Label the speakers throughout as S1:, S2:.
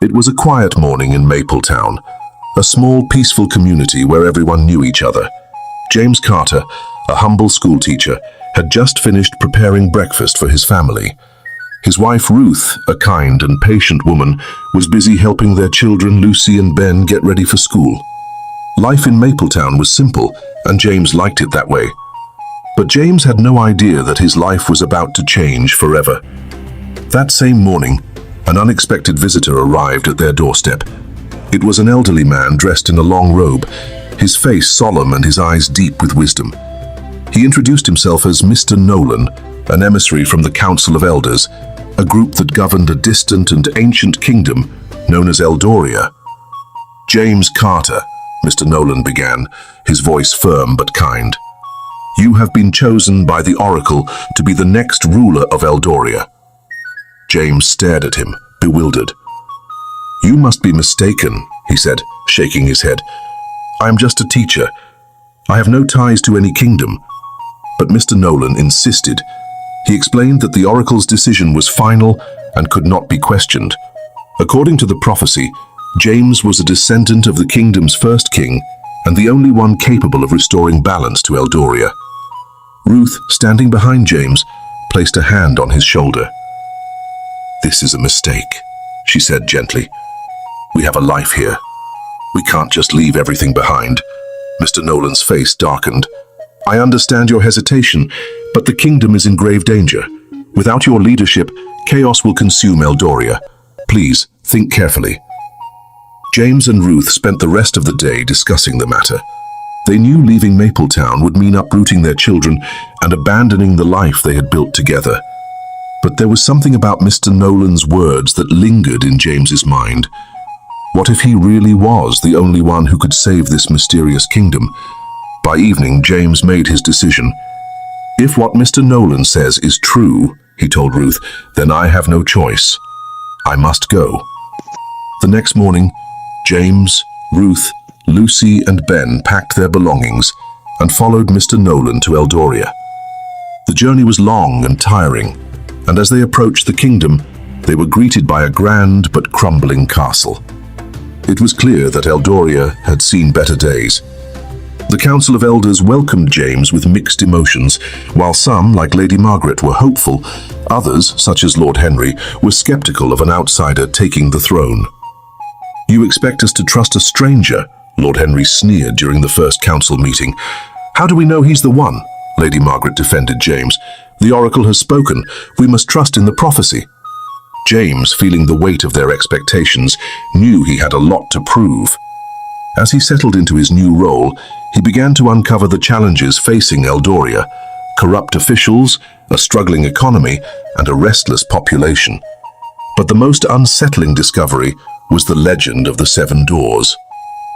S1: It was a quiet morning in Mapletown, a small, peaceful community where everyone knew each other. James Carter, a humble schoolteacher, had just finished preparing breakfast for his family. His wife Ruth, a kind and patient woman, was busy helping their children Lucy and Ben get ready for school. Life in Mapletown was simple, and James liked it that way. But James had no idea that his life was about to change forever. That same morning, an unexpected visitor arrived at their doorstep. It was an elderly man dressed in a long robe, his face solemn and his eyes deep with wisdom. He introduced himself as Mr. Nolan, an emissary from the Council of Elders, a group that governed a distant and ancient kingdom known as Eldoria. "James Carter," Mr. Nolan began, his voice firm but kind. "You have been chosen by the Oracle to be the next ruler of Eldoria." James stared at him, bewildered. "You must be mistaken," he said, shaking his head. "I am just a teacher. I have no ties to any kingdom." But Mr. Nolan insisted. He explained that the Oracle's decision was final and could not be questioned. According to the prophecy, James was a descendant of the kingdom's first king and the only one capable of restoring balance to Eldoria. Ruth, standing behind James, placed a hand on his shoulder. "This is a mistake," she said gently. "We have a life here. We can't just leave everything behind." Mr. Nolan's face darkened. "I understand your hesitation, but the kingdom is in grave danger. Without your leadership, chaos will consume Eldoria. Please, think carefully." James and Ruth spent the rest of the day discussing the matter. They knew leaving Mapletown would mean uprooting their children and abandoning the life they had built together. But there was something about Mr. Nolan's words that lingered in James's mind. What if he really was the only one who could save this mysterious kingdom? By evening, James made his decision. "If what Mr. Nolan says is true," he told Ruth, "then I have no choice. I must go." The next morning, James, Ruth, Lucy, and Ben packed their belongings and followed Mr. Nolan to Eldoria. The journey was long and tiring, and as they approached the kingdom, they were greeted by a grand but crumbling castle. It was clear that Eldoria had seen better days. The Council of Elders welcomed James with mixed emotions. While some, like Lady Margaret, were hopeful, others, such as Lord Henry, were skeptical of an outsider taking the throne. "You expect us to trust a stranger?" Lord Henry sneered during the first council meeting. "How do we know he's the one?" Lady Margaret defended James. "The Oracle has spoken. We must trust in the prophecy." James, feeling the weight of their expectations, knew he had a lot to prove. As he settled into his new role, he began to uncover the challenges facing Eldoria: corrupt officials, a struggling economy, and a restless population. But the most unsettling discovery was the legend of the Seven Doors.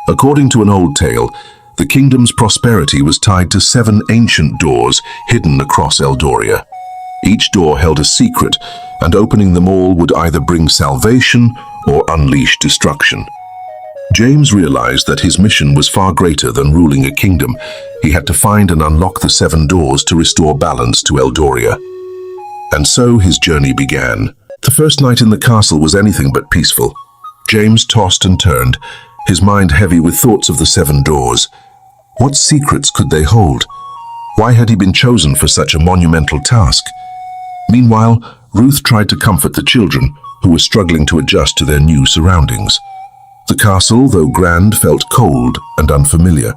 S1: According to an old tale, the kingdom's prosperity was tied to 7 ancient doors hidden across Eldoria. Each door held a secret, and opening them all would either bring salvation or unleash destruction. James realized that his mission was far greater than ruling a kingdom. He had to find and unlock the 7 doors to restore balance to Eldoria. And so his journey began. The first night in the castle was anything but peaceful. James tossed and turned, his mind heavy with thoughts of the 7 doors. What secrets could they hold? Why had he been chosen for such a monumental task? Meanwhile, Ruth tried to comfort the children, who were struggling to adjust to their new surroundings. The castle, though grand, felt cold and unfamiliar.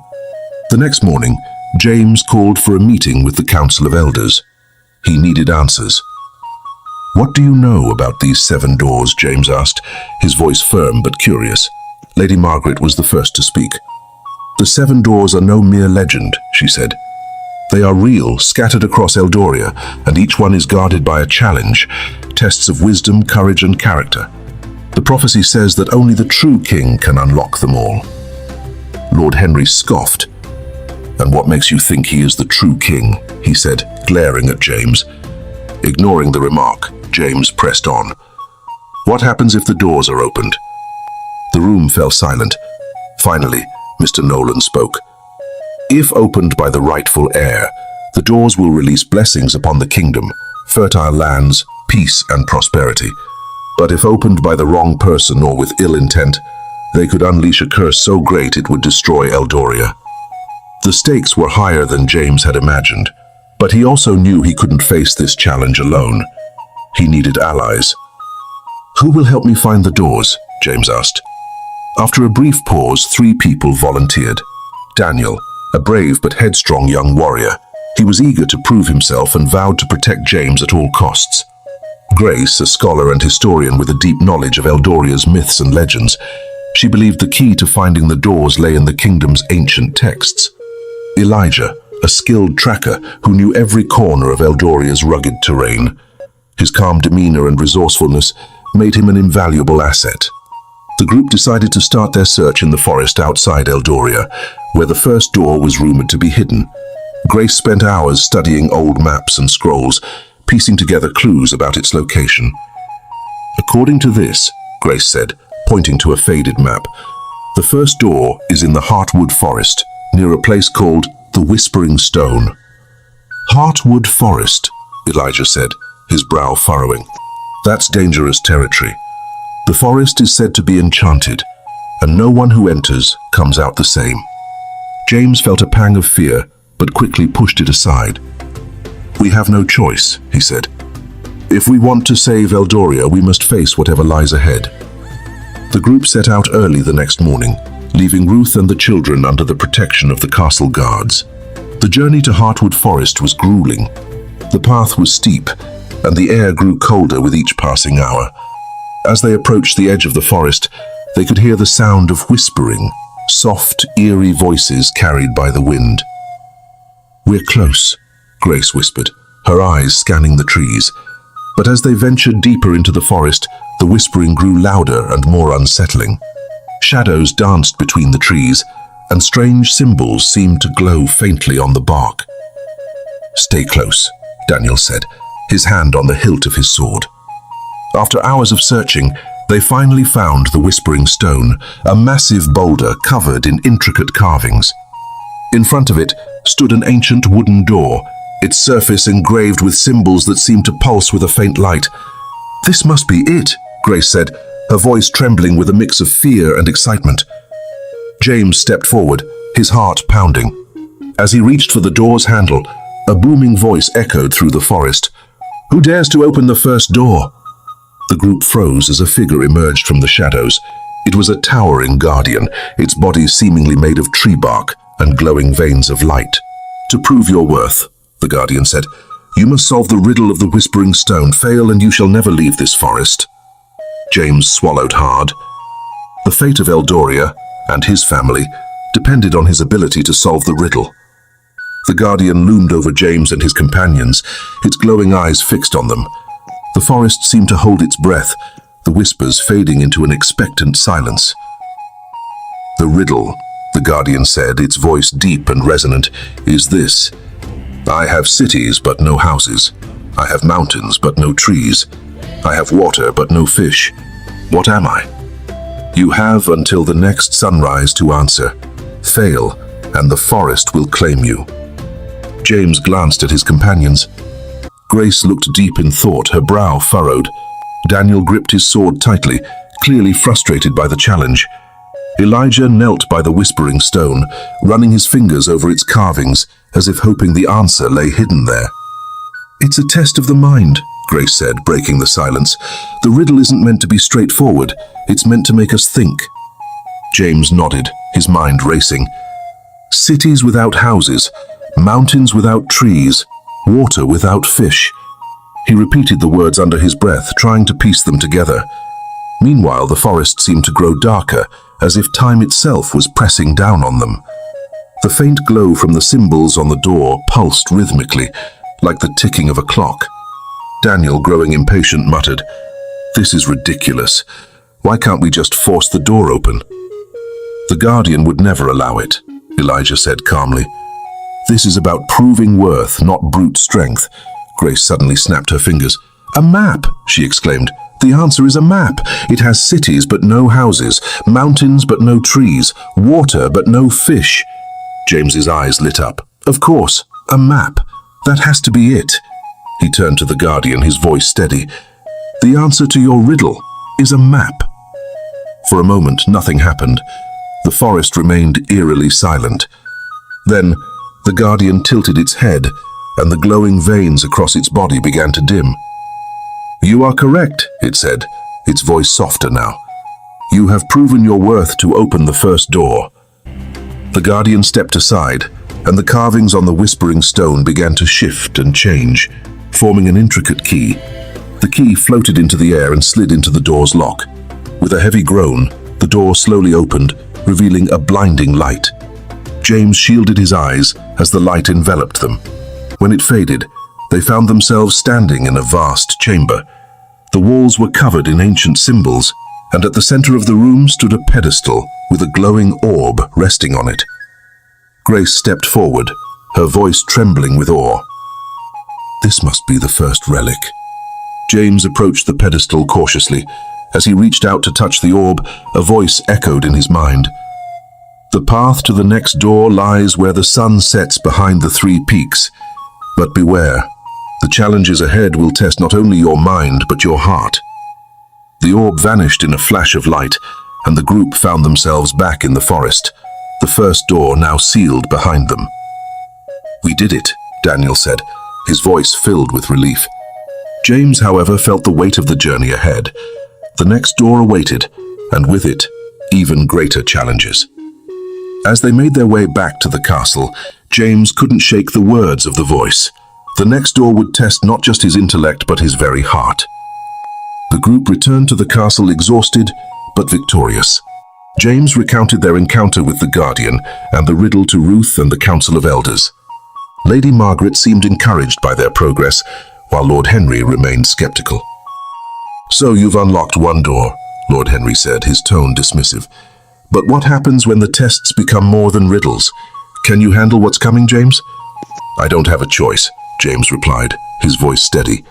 S1: The next morning, James called for a meeting with the Council of Elders. He needed answers. "What do you know about these 7 doors?" James asked, his voice firm but curious. Lady Margaret was the first to speak. "The 7 doors are no mere legend," she said. "They are real, scattered across Eldoria, and each one is guarded by a challenge, tests of wisdom, courage, and character. The prophecy says that only the true king can unlock them all." Lord Henry scoffed. "And what makes you think he is the true king?" he said, glaring at James. Ignoring the remark, James pressed on. "What happens if the doors are opened?" The room fell silent. Finally, Mr. Nolan spoke. "If opened by the rightful heir, the doors will release blessings upon the kingdom, fertile lands, peace and prosperity. But if opened by the wrong person or with ill intent, they could unleash a curse so great it would destroy Eldoria. The stakes were higher than James had imagined, but he also knew he couldn't face this challenge alone. He needed allies. "Who will help me find the doors?" James asked. After a brief pause, 3 people volunteered. Daniel, a brave but headstrong young warrior. He was eager to prove himself and vowed to protect James at all costs. Grace, a scholar and historian with a deep knowledge of Eldoria's myths and legends. She believed the key to finding the doors lay in the kingdom's ancient texts. Elijah, a skilled tracker who knew every corner of Eldoria's rugged terrain. His calm demeanor and resourcefulness made him an invaluable asset. The group decided to start their search in the forest outside Eldoria, where the first door was rumored to be hidden. Grace spent hours studying old maps and scrolls, piecing together clues about its location. "According to this," Grace said, pointing to a faded map, "the first door is in the Heartwood Forest, near a place called the Whispering Stone." "Heartwood Forest," Elijah said, his brow furrowing. "That's dangerous territory. The forest is said to be enchanted, and no one who enters comes out the same." James felt a pang of fear, but quickly pushed it aside. "We have no choice," he said. "If we want to save Eldoria, we must face whatever lies ahead." The group set out early the next morning, leaving Ruth and the children under the protection of the castle guards. The journey to Heartwood Forest was grueling. The path was steep, and the air grew colder with each passing hour. As they approached the edge of the forest, they could hear the sound of whispering, soft, eerie voices carried by the wind. "We're close," Grace whispered, her eyes scanning the trees. But as they ventured deeper into the forest, the whispering grew louder and more unsettling. Shadows danced between the trees, and strange symbols seemed to glow faintly on the bark. "Stay close," Daniel said, his hand on the hilt of his sword. After hours of searching, they finally found the Whispering Stone, a massive boulder covered in intricate carvings. In front of it stood an ancient wooden door, its surface engraved with symbols that seemed to pulse with a faint light. "This must be it," Grace said, her voice trembling with a mix of fear and excitement. James stepped forward, his heart pounding. As he reached for the door's handle, a booming voice echoed through the forest. "Who dares to open the first door?" The group froze as a figure emerged from the shadows. It was a towering guardian, its body seemingly made of tree bark and glowing veins of light. "To prove your worth," the guardian said, "you must solve the riddle of the Whispering Stone. Fail and you shall never leave this forest." James swallowed hard. The fate of Eldoria and his family depended on his ability to solve the riddle. The guardian loomed over James and his companions, its glowing eyes fixed on them. The forest seemed to hold its breath, the whispers fading into an expectant silence. "The riddle," the guardian said, its voice deep and resonant, "is this. I have cities but no houses. I have mountains but no trees. I have water but no fish. What am I? You have until the next sunrise to answer. Fail, and the forest will claim you." James glanced at his companions. Grace looked deep in thought, her brow furrowed. Daniel gripped his sword tightly, clearly frustrated by the challenge. Elijah knelt by the Whispering Stone, running his fingers over its carvings, as if hoping the answer lay hidden there. "It's a test of the mind," Grace said, breaking the silence. "The riddle isn't meant to be straightforward. It's meant to make us think." James nodded, his mind racing. "Cities without houses, mountains without trees, water without fish." He repeated the words under his breath, trying to piece them together. Meanwhile, the forest seemed to grow darker, as if time itself was pressing down on them. The faint glow from the symbols on the door pulsed rhythmically, like the ticking of a clock. Daniel, growing impatient, muttered, "This is ridiculous. Why can't we just force the door open?" "The Guardian would never allow it," Elijah said calmly. "This is about proving worth, not brute strength." Grace suddenly snapped her fingers. "A map!" she exclaimed. "The answer is a map. It has cities but no houses, mountains but no trees, water but no fish." James's eyes lit up. "Of course, a map. That has to be it." He turned to the Guardian, his voice steady. "The answer to your riddle," is a map. For a moment, nothing happened. The forest remained eerily silent. Then, the Guardian tilted its head, and the glowing veins across its body began to dim. "You are correct," it said, its voice softer now. "You have proven your worth to open the first door." The Guardian stepped aside, and the carvings on the whispering stone began to shift and change, forming an intricate key. The key floated into the air and slid into the door's lock. With a heavy groan, the door slowly opened, revealing a blinding light. James shielded his eyes as the light enveloped them. When it faded, they found themselves standing in a vast chamber. The walls were covered in ancient symbols, and at the center of the room stood a pedestal with a glowing orb resting on it. Grace stepped forward, her voice trembling with awe. "This must be the first relic." James approached the pedestal cautiously. As he reached out to touch the orb, a voice echoed in his mind. "The path to the next door lies where the sun sets behind the 3 peaks. But beware, the challenges ahead will test not only your mind but your heart." The orb vanished in a flash of light, and the group found themselves back in the forest, the first door now sealed behind them. "We did it," Daniel said, his voice filled with relief. James, however, felt the weight of the journey ahead. The next door awaited, and with it, even greater challenges. As they made their way back to the castle, James couldn't shake the words of the voice. The next door would test not just his intellect but his very heart. The group returned to the castle exhausted but victorious. James recounted their encounter with the Guardian and the riddle to Ruth and the Council of Elders. Lady Margaret seemed encouraged by their progress, while Lord Henry remained skeptical. "So you've unlocked one door," Lord Henry said, his tone dismissive. "But what happens when the tests become more than riddles? Can you handle what's coming, James?" "I don't have a choice," James replied, his voice steady.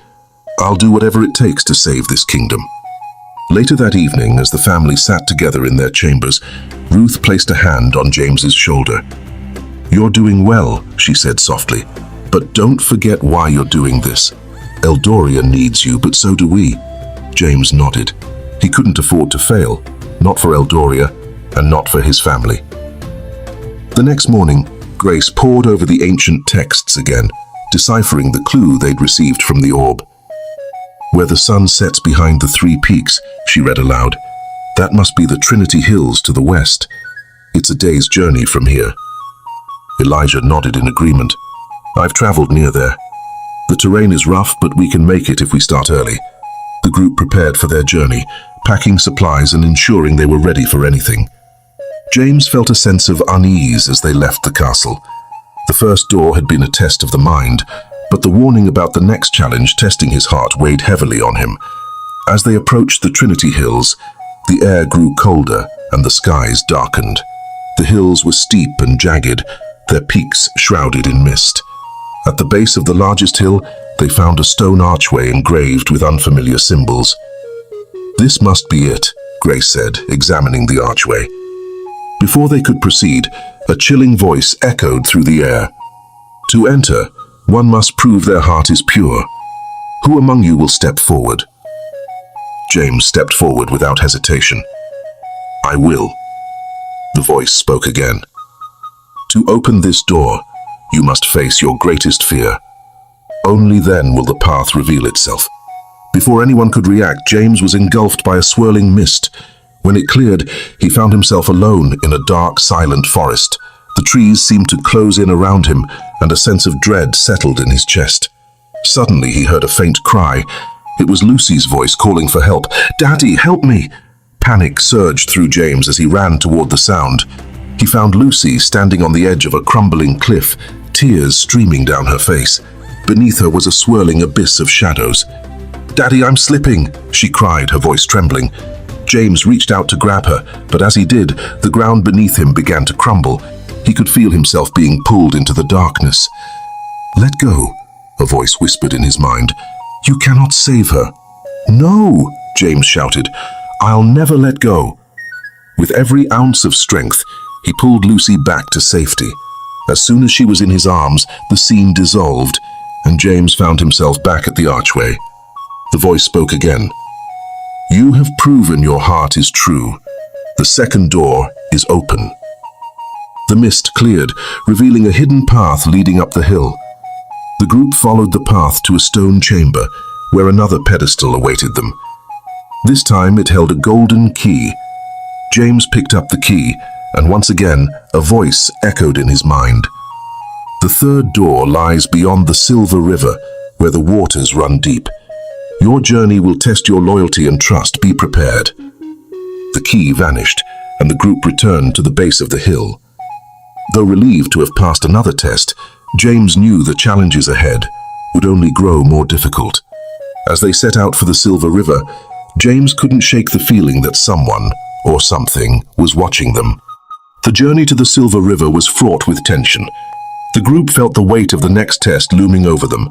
S1: "I'll do whatever it takes to save this kingdom." Later that evening, as the family sat together in their chambers, Ruth placed a hand on James's shoulder. "You're doing well," she said softly, "but don't forget why you're doing this. Eldoria needs you, but so do we." James nodded. He couldn't afford to fail, not for Eldoria, and not for his family. The next morning, Grace pored over the ancient texts again, deciphering the clue they'd received from the orb. "Where the sun sets behind the 3 peaks," she read aloud. "That must be the Trinity Hills to the west. It's a day's journey from here." Elijah nodded in agreement. "I've traveled near there. The terrain is rough, but we can make it if we start early." The group prepared for their journey, packing supplies and ensuring they were ready for anything. James felt a sense of unease as they left the castle. The first door had been a test of the mind, but the warning about the next challenge testing his heart weighed heavily on him. As they approached the Trinity Hills, the air grew colder and the skies darkened. The hills were steep and jagged, their peaks shrouded in mist. At the base of the largest hill, they found a stone archway engraved with unfamiliar symbols. "This must be it," Grace said, examining the archway. Before they could proceed, a chilling voice echoed through the air. "To enter, one must prove their heart is pure. Who among you will step forward?" James stepped forward without hesitation. "I will." The voice spoke again. "To open this door, you must face your greatest fear. Only then will the path reveal itself." Before anyone could react, James was engulfed by a swirling mist. When it cleared, he found himself alone in a dark, silent forest. The trees seemed to close in around him, and a sense of dread settled in his chest. Suddenly, he heard a faint cry. It was Lucy's voice calling for help. "Daddy, help me!" Panic surged through James as he ran toward the sound. He found Lucy standing on the edge of a crumbling cliff, tears streaming down her face. Beneath her was a swirling abyss of shadows. "Daddy, I'm slipping!" she cried, her voice trembling. James reached out to grab her, but as he did, the ground beneath him began to crumble. He could feel himself being pulled into the darkness. "Let go," a voice whispered in his mind. "You cannot save her." "No!" James shouted. "I'll never let go." With every ounce of strength, he pulled Lucy back to safety. As soon as she was in his arms, the scene dissolved, and James found himself back at the archway. The voice spoke again. You have proven your heart is true. The second door is open. The mist cleared, revealing a hidden path leading up the hill. The group followed the path to a stone chamber, where another pedestal awaited them. This time it held a golden key. James picked up the key, and once again, a voice echoed in his mind. The third door lies beyond the Silver River, where the waters run deep. Your journey will test your loyalty and trust. Be prepared. The key vanished, and the group returned to the base of the hill. Though relieved to have passed another test, James knew the challenges ahead would only grow more difficult. As they set out for the Silver River, James couldn't shake the feeling that someone, or something, was watching them. The journey to the Silver River was fraught with tension. The group felt the weight of the next test looming over them.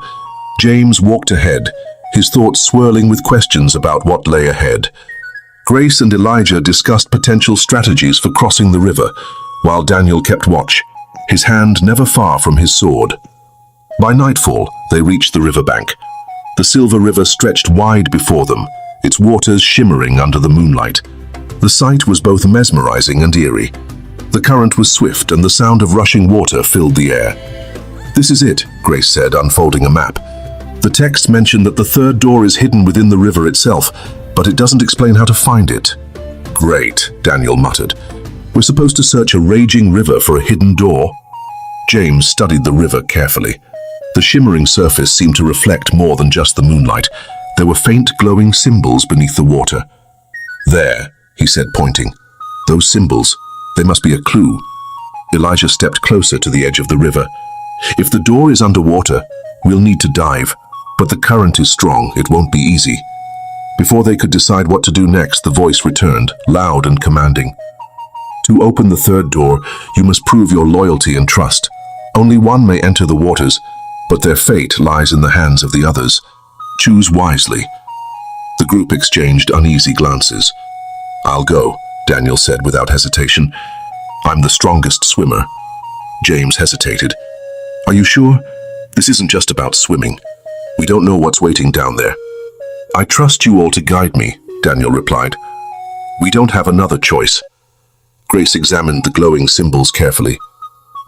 S1: James walked ahead, his thoughts swirling with questions about what lay ahead. Grace and Elijah discussed potential strategies for crossing the river, while Daniel kept watch, his hand never far from his sword. By nightfall, they reached the riverbank. The Silver River stretched wide before them, its waters shimmering under the moonlight. The sight was both mesmerizing and eerie. The current was swift, and the sound of rushing water filled the air. "This is it," Grace said, unfolding a map. "The text mentioned that the third door is hidden within the river itself, but it doesn't explain how to find it." "Great," Daniel muttered. "We're supposed to search a raging river for a hidden door?" James studied the river carefully. The shimmering surface seemed to reflect more than just the moonlight. There were faint glowing symbols beneath the water. "There," he said, pointing. "Those symbols, they must be a clue." Elijah stepped closer to the edge of the river. "If the door is underwater, we'll need to dive, but the current is strong, it won't be easy." Before they could decide what to do next, the voice returned, loud and commanding. "To open the third door, you must prove your loyalty and trust. Only one may enter the waters, but their fate lies in the hands of the others. Choose wisely." The group exchanged uneasy glances. "I'll go," Daniel said without hesitation. "I'm the strongest swimmer." James hesitated. "Are you sure? This isn't just about swimming. We don't know what's waiting down there." "I trust you all to guide me," Daniel replied. "We don't have another choice." Grace examined the glowing symbols carefully.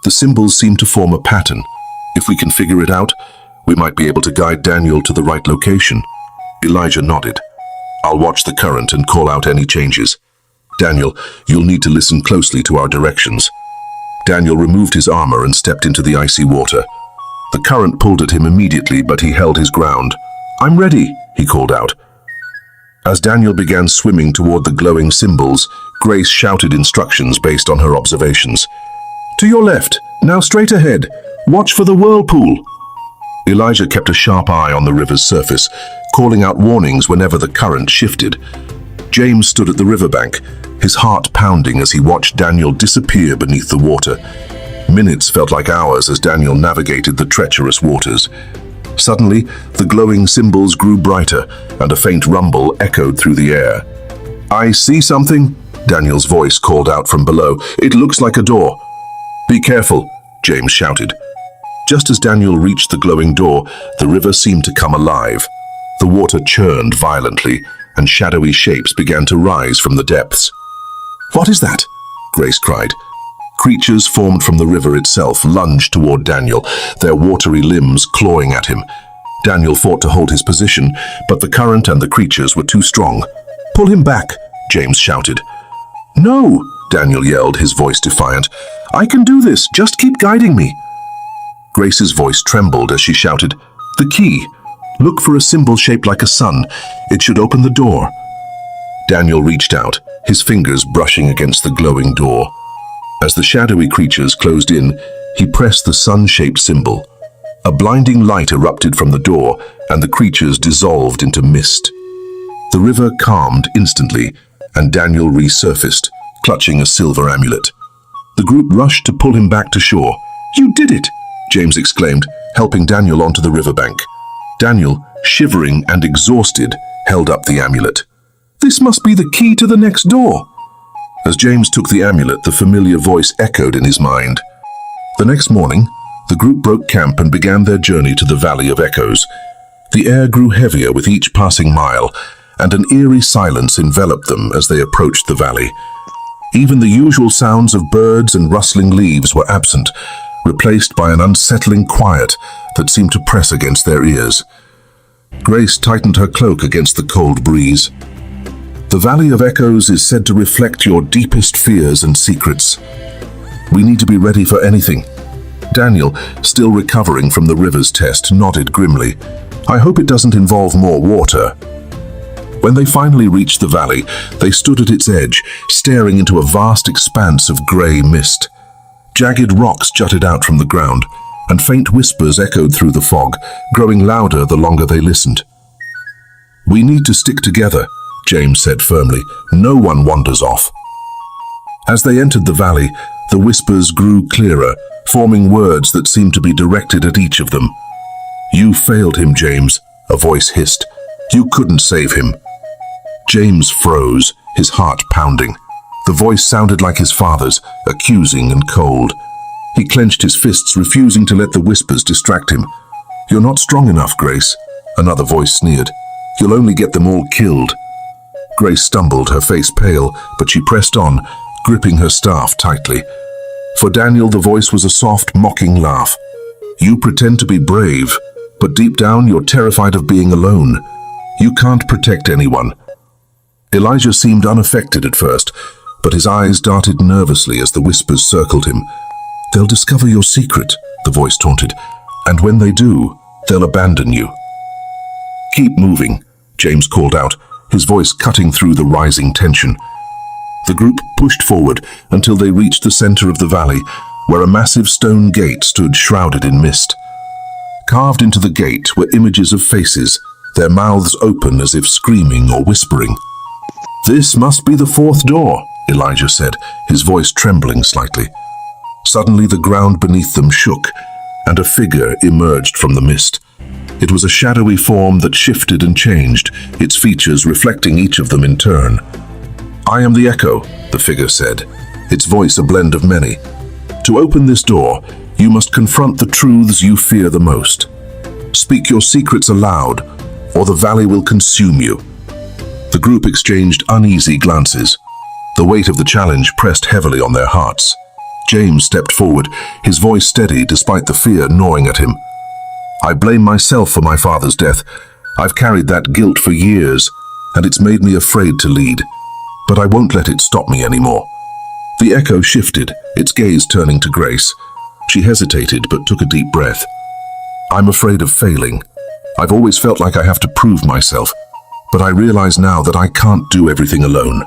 S1: The symbols seemed to form a pattern. "If we can figure it out, we might be able to guide Daniel to the right location." Elijah nodded. "I'll watch the current and call out any changes. Daniel, you'll need to listen closely to our directions." Daniel removed his armor and stepped into the icy water. The current pulled at him immediately, but he held his ground. "I'm ready," he called out. As Daniel began swimming toward the glowing symbols, Grace shouted instructions based on her observations. "To your left, now straight ahead. Watch for the whirlpool." Elijah kept a sharp eye on the river's surface, calling out warnings whenever the current shifted. James stood at the riverbank, his heart pounding as he watched Daniel disappear beneath the water. Minutes felt like hours as Daniel navigated the treacherous waters. Suddenly, the glowing symbols grew brighter, and a faint rumble echoed through the air. "I see something," Daniel's voice called out from below. "It looks like a door." "Be careful," James shouted. Just as Daniel reached the glowing door, the river seemed to come alive. The water churned violently, and shadowy shapes began to rise from the depths. "What is that?" Grace cried. Creatures formed from the river itself lunged toward Daniel, their watery limbs clawing at him. Daniel fought to hold his position, but the current and the creatures were too strong. "Pull him back," James shouted. "No," Daniel yelled, his voice defiant. "I can do this, just keep guiding me." Grace's voice trembled as she shouted, "The key! Look for a symbol shaped like a sun. It should open the door." Daniel reached out, his fingers brushing against the glowing door. As the shadowy creatures closed in, he pressed the sun-shaped symbol. A blinding light erupted from the door, and the creatures dissolved into mist. The river calmed instantly, and Daniel resurfaced, clutching a silver amulet. The group rushed to pull him back to shore. "You did it!" James exclaimed, helping Daniel onto the riverbank. Daniel, shivering and exhausted, held up the amulet. "This must be the key to the next door." As James took the amulet, the familiar voice echoed in his mind. The next morning, the group broke camp and began their journey to the Valley of Echoes. The air grew heavier with each passing mile, and an eerie silence enveloped them as they approached the valley. Even the usual sounds of birds and rustling leaves were absent, replaced by an unsettling quiet that seemed to press against their ears. Grace tightened her cloak against the cold breeze. The Valley of Echoes is said to reflect your deepest fears and secrets. We need to be ready for anything. Daniel, still recovering from the river's test, nodded grimly. I hope it doesn't involve more water. When they finally reached the valley, they stood at its edge, staring into a vast expanse of grey mist. Jagged rocks jutted out from the ground, and faint whispers echoed through the fog, growing louder the longer they listened. We need to stick together, James said firmly. No one wanders off. As they entered the valley, the whispers grew clearer, forming words that seemed to be directed at each of them. You failed him, James, a voice hissed. You couldn't save him. James froze, his heart pounding. The voice sounded like his father's, accusing and cold. He clenched his fists, refusing to let the whispers distract him. You're not strong enough, Grace, another voice sneered. You'll only get them all killed. Grace stumbled, her face pale, but she pressed on, gripping her staff tightly. For Daniel, the voice was a soft, mocking laugh. You pretend to be brave, but deep down you're terrified of being alone. You can't protect anyone. Elijah seemed unaffected at first, but his eyes darted nervously as the whispers circled him. They'll discover your secret, the voice taunted, and when they do, they'll abandon you. Keep moving, James called out, his voice cutting through the rising tension. The group pushed forward until they reached the center of the valley, where a massive stone gate stood shrouded in mist. Carved into the gate were images of faces, their mouths open as if screaming or whispering. This must be the fourth door, Elijah said, his voice trembling slightly. Suddenly the ground beneath them shook, and a figure emerged from the mist. It was a shadowy form that shifted and changed, its features reflecting each of them in turn. I am the Echo, the figure said, its voice a blend of many. To open this door, you must confront the truths you fear the most. Speak your secrets aloud, or the valley will consume you. The group exchanged uneasy glances. The weight of the challenge pressed heavily on their hearts. James stepped forward, his voice steady despite the fear gnawing at him. I blame myself for my father's death. I've carried that guilt for years, and it's made me afraid to lead. But I won't let it stop me anymore. The Echo shifted, its gaze turning to Grace. She hesitated but took a deep breath. I'm afraid of failing. I've always felt like I have to prove myself, but I realize now that I can't do everything alone.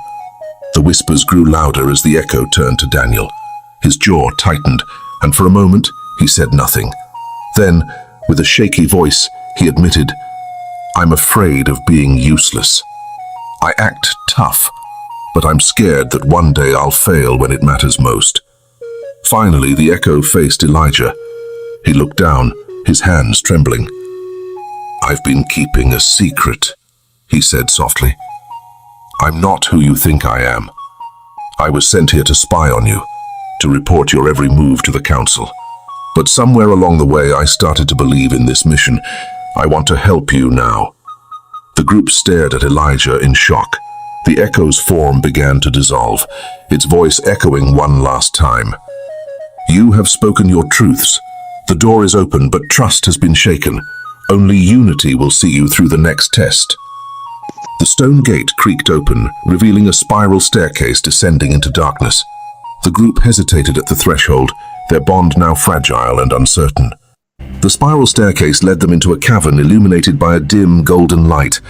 S1: The whispers grew louder as the Echo turned to Daniel. His jaw tightened, and for a moment he said nothing. Then, with a shaky voice, he admitted, I'm afraid of being useless. I act tough, but I'm scared that one day I'll fail when it matters most. Finally, the Echo faced Elijah. He looked down, his hands trembling. I've been keeping a secret, he said softly. I'm not who you think I am. I was sent here to spy on you, to report your every move to the council. But somewhere along the way I started to believe in this mission. I want to help you now. The group stared at Elijah in shock. The Echo's form began to dissolve, its voice echoing one last time. You have spoken your truths. The door is open, but trust has been shaken. Only unity will see you through the next test. The stone gate creaked open, revealing a spiral staircase descending into darkness. The group hesitated at the threshold, their bond now fragile and uncertain. The spiral staircase led them into a cavern illuminated by a dim golden light.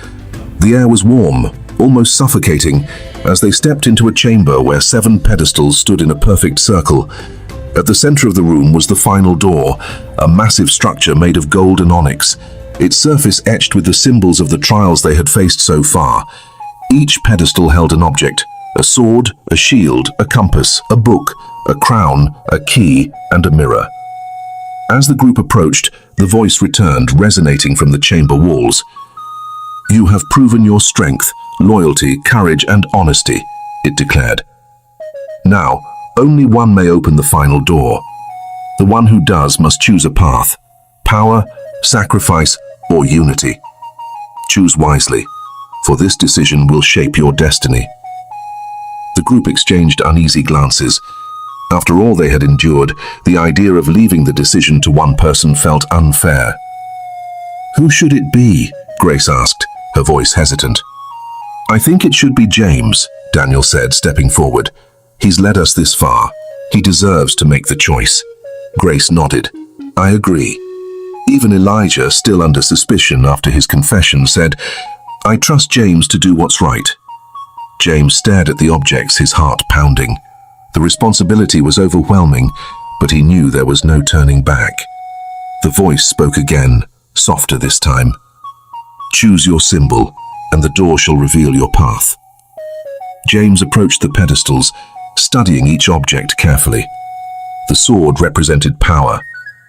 S1: The air was warm, almost suffocating, as they stepped into a chamber where 7 pedestals stood in a perfect circle. At the center of the room was the final door, a massive structure made of gold and onyx, its surface etched with the symbols of the trials they had faced so far. Each pedestal held an object, a sword, a shield, a compass, a book, a crown, a key, and a mirror. As the group approached, the voice returned, resonating from the chamber walls. You have proven your strength, loyalty, courage, and honesty, it declared. Now, only one may open the final door. The one who does must choose a path: power, sacrifice, or unity. Choose wisely, for this decision will shape your destiny." The group exchanged uneasy glances. After all they had endured, the idea of leaving the decision to one person felt unfair. "Who should it be?" Grace asked, her voice hesitant. "I think it should be James," Daniel said, stepping forward. "He's led us this far. He deserves to make the choice." Grace nodded. "I agree." Even Elijah, still under suspicion after his confession, said, "I trust James to do what's right." James stared at the objects, his heart pounding. The responsibility was overwhelming, but he knew there was no turning back. The voice spoke again, softer this time. "Choose your symbol, and the door shall reveal your path." James approached the pedestals, studying each object carefully. The sword represented power,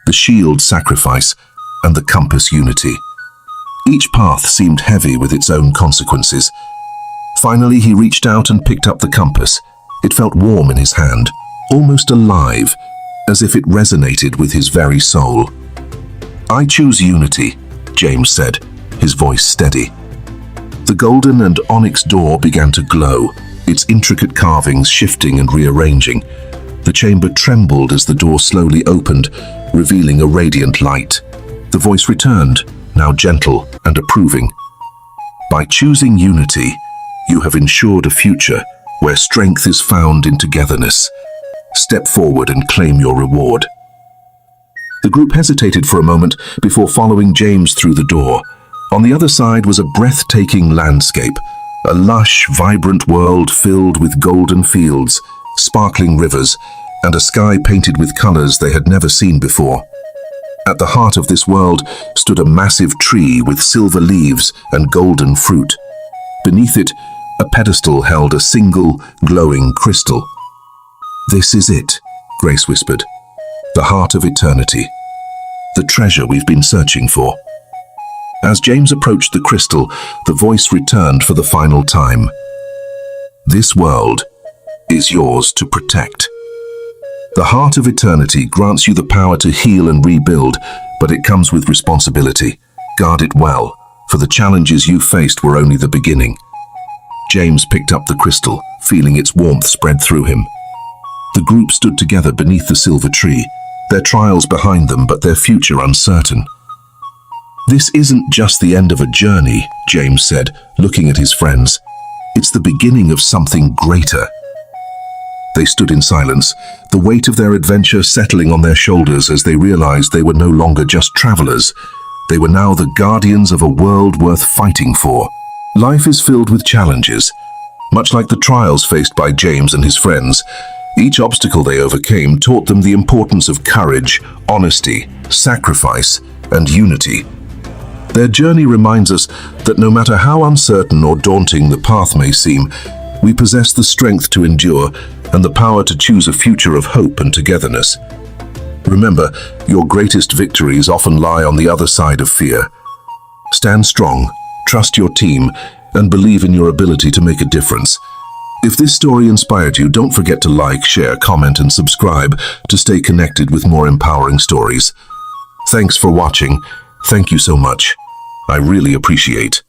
S1: the shield sacrifice, and the compass unity. Each path seemed heavy with its own consequences. Finally, he reached out and picked up the compass. It felt warm in his hand, almost alive, as if it resonated with his very soul. "I choose unity," James said, his voice steady. The golden and onyx door began to glow, its intricate carvings shifting and rearranging. The chamber trembled as the door slowly opened, revealing a radiant light. The voice returned, now gentle and approving. "By choosing unity, you have ensured a future where strength is found in togetherness. Step forward and claim your reward." The group hesitated for a moment before following James through the door. On the other side was a breathtaking landscape, a lush, vibrant world filled with golden fields, sparkling rivers, and a sky painted with colors they had never seen before. At the heart of this world stood a massive tree with silver leaves and golden fruit. Beneath it, a pedestal held a single, glowing crystal. "This is it," Grace whispered. "The heart of eternity. The treasure we've been searching for." As James approached the crystal, the voice returned for the final time. "This world is yours to protect." The heart of eternity grants you the power to heal and rebuild, but it comes with responsibility. Guard it well, for the challenges you faced were only the beginning. James picked up the crystal, feeling its warmth spread through him. The group stood together beneath the silver tree, their trials behind them but their future uncertain. "This isn't just the end of a journey," James said, looking at his friends. "It's the beginning of something greater." They stood in silence, the weight of their adventure settling on their shoulders as they realized they were no longer just travelers. They were now the guardians of a world worth fighting for. Life is filled with challenges. Much like the trials faced by James and his friends, each obstacle they overcame taught them the importance of courage, honesty, sacrifice, and unity. Their journey reminds us that no matter how uncertain or daunting the path may seem, we possess the strength to endure and the power to choose a future of hope and togetherness. Remember, your greatest victories often lie on the other side of fear. Stand strong, trust your team, and believe in your ability to make a difference. If this story inspired you, don't forget to like, share, comment, and subscribe to stay connected with more empowering stories. Thanks for watching. Thank you so much. I really appreciate